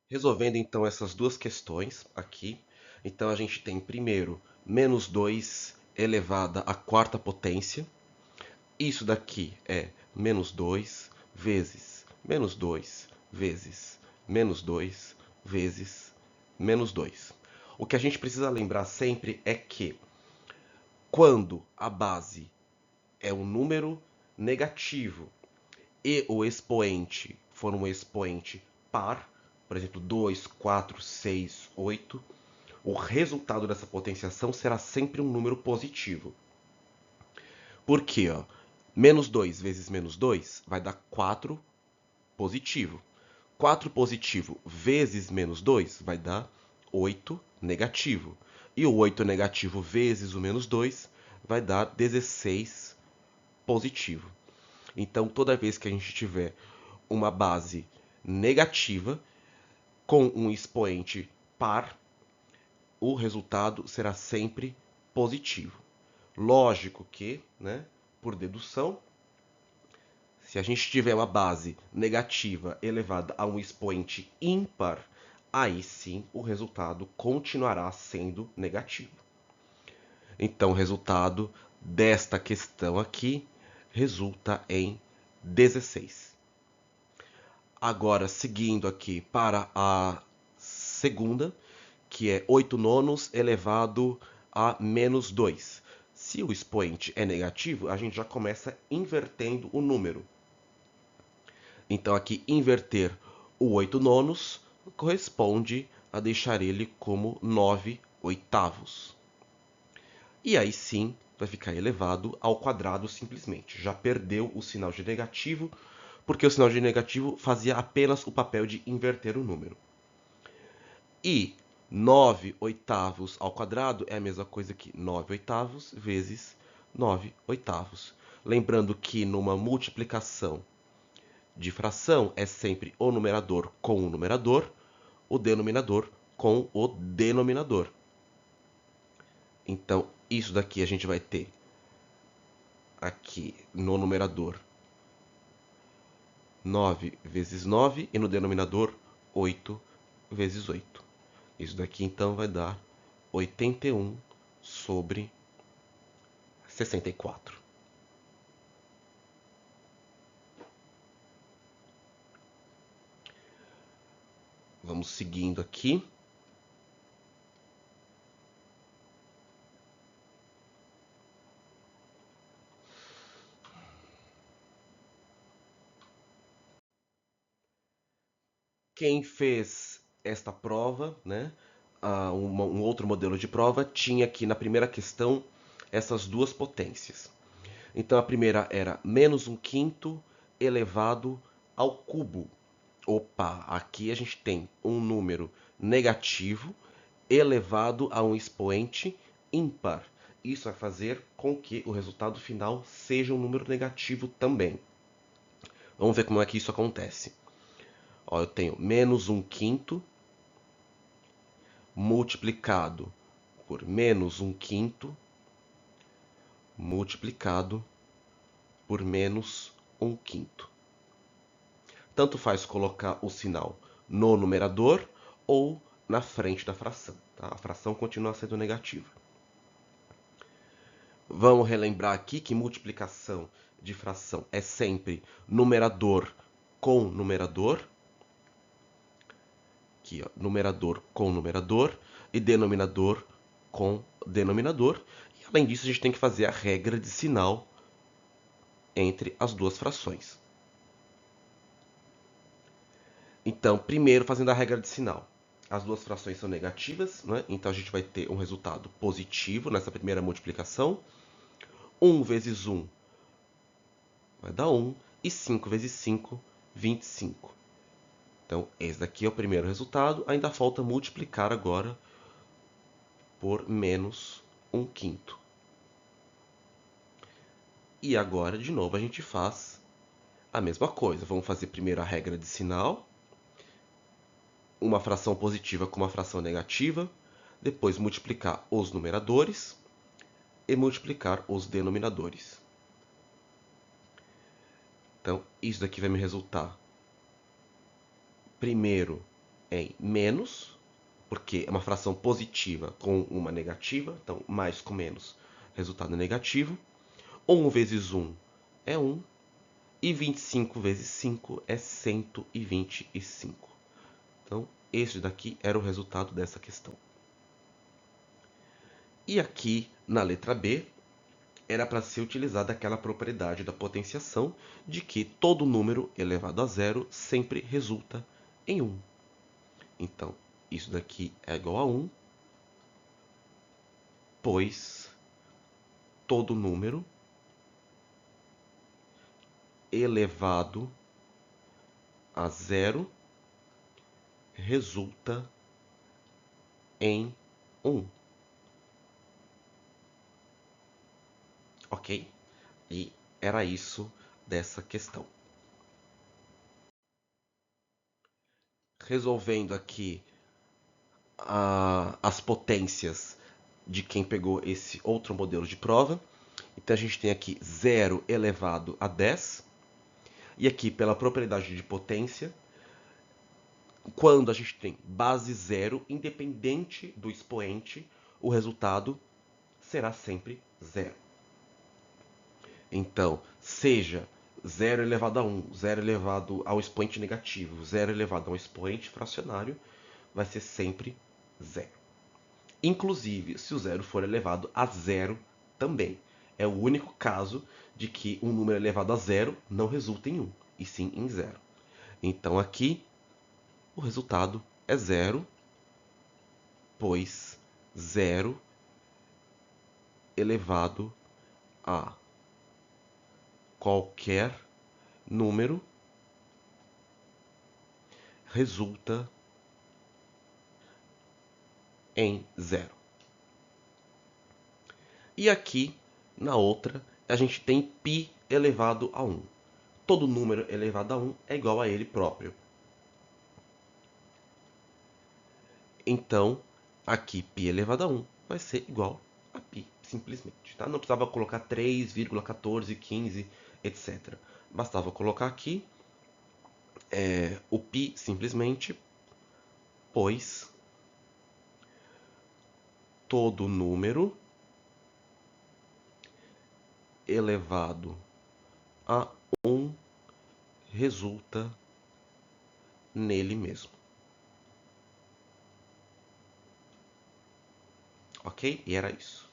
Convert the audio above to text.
Resolvendo então essas duas questões aqui, então a gente tem primeiro menos 2 elevado à quarta potência. Isso daqui é menos 2 vezes menos 2 vezes menos 2 vezes menos 2. O que a gente precisa lembrar sempre é que quando a base é um número negativo e o expoente for um expoente par, por exemplo, 2, 4, 6, 8, o resultado dessa potenciação será sempre um número positivo. Por quê? Menos 2 vezes menos 2 vai dar 4 positivo. 4 positivo vezes menos 2 vai dar 8 negativo. E o 8 negativo vezes o menos 2 vai dar 16 positivo. Então, toda vez que a gente tiver uma base negativa com um expoente par, o resultado será sempre positivo. Lógico que, né, por dedução, se a gente tiver uma base negativa elevada a um expoente ímpar, aí sim o resultado continuará sendo negativo. Então, o resultado desta questão aqui resulta em 16. Agora, seguindo aqui para a segunda, que é 8 nonos elevado a menos 2. Se o expoente é negativo, a gente já começa invertendo o número. Então, aqui, inverter o 8 nonos corresponde a deixar ele como 9 oitavos. E aí sim, vai ficar elevado ao quadrado simplesmente. Já perdeu o sinal de negativo, porque o sinal de negativo fazia apenas o papel de inverter o número. E 9 oitavos ao quadrado é a mesma coisa que 9 oitavos vezes 9 oitavos. Lembrando que numa multiplicação de fração é sempre o numerador com o numerador, o denominador com o denominador. Então, isso daqui a gente vai ter aqui no numerador 9 vezes 9 e no denominador 8 vezes 8. Isso daqui então vai dar 81 sobre 64. Vamos seguindo aqui. Quem fez esta prova, né, um outro modelo de prova, tinha aqui na primeira questão essas duas potências. Então a primeira era menos um quinto elevado ao cubo. Opa, aqui a gente tem um número negativo elevado a um expoente ímpar. Isso vai fazer com que o resultado final seja um número negativo também. Vamos ver como é que isso acontece. Ó, eu tenho menos um quinto multiplicado por menos um quinto multiplicado por menos um quinto. Tanto faz colocar o sinal no numerador ou na frente da fração. Tá? A fração continua sendo negativa. Vamos relembrar aqui que multiplicação de fração é sempre numerador com numerador. Aqui, ó, numerador com numerador e denominador com denominador. E, além disso, a gente tem que fazer a regra de sinal entre as duas frações. Então, primeiro, fazendo a regra de sinal. As duas frações são negativas, né? Então a gente vai ter um resultado positivo nessa primeira multiplicação. 1 vezes 1 vai dar 1, e 5 vezes 5, 25. Então, esse daqui é o primeiro resultado. Ainda falta multiplicar agora por menos 1 quinto. E agora, de novo, a gente faz a mesma coisa. Vamos fazer primeiro a regra de sinal. Uma fração positiva com uma fração negativa. Depois multiplicar os numeradores e multiplicar os denominadores. Então, isso daqui vai me resultar, primeiro, em menos, porque é uma fração positiva com uma negativa, então mais com menos, resultado negativo. 1 vezes 1 é 1, e 25 vezes 5 é 125. Então, esse daqui era o resultado dessa questão. E aqui, na letra B, era para ser utilizada aquela propriedade da potenciação de que todo número elevado a zero sempre resulta em 1. Então, isso daqui é igual a 1, pois todo número elevado a zero resulta em 1. Ok? E era isso dessa questão. Resolvendo aqui as potências de quem pegou esse outro modelo de prova. Então a gente tem aqui 0 elevado a 10. E aqui, pela propriedade de potência, quando a gente tem base zero, independente do expoente, o resultado será sempre zero. Então, seja 0 elevado a 1, 0 elevado ao expoente negativo, 0 elevado ao expoente fracionário, vai ser sempre zero. Inclusive, se o zero for elevado a zero também. É o único caso de que um número elevado a zero não resulta em 1, e sim em zero. Então aqui o resultado é zero, pois zero elevado a qualquer número resulta em zero. E aqui, na outra, a gente tem π elevado a 1. Todo número elevado a 1 é igual a ele próprio. Então, aqui π elevado a 1 vai ser igual a π, simplesmente. Tá? Não precisava colocar 3,1415, etc. Bastava colocar aqui o π simplesmente, pois todo número elevado a 1 resulta nele mesmo. Ok? E era isso.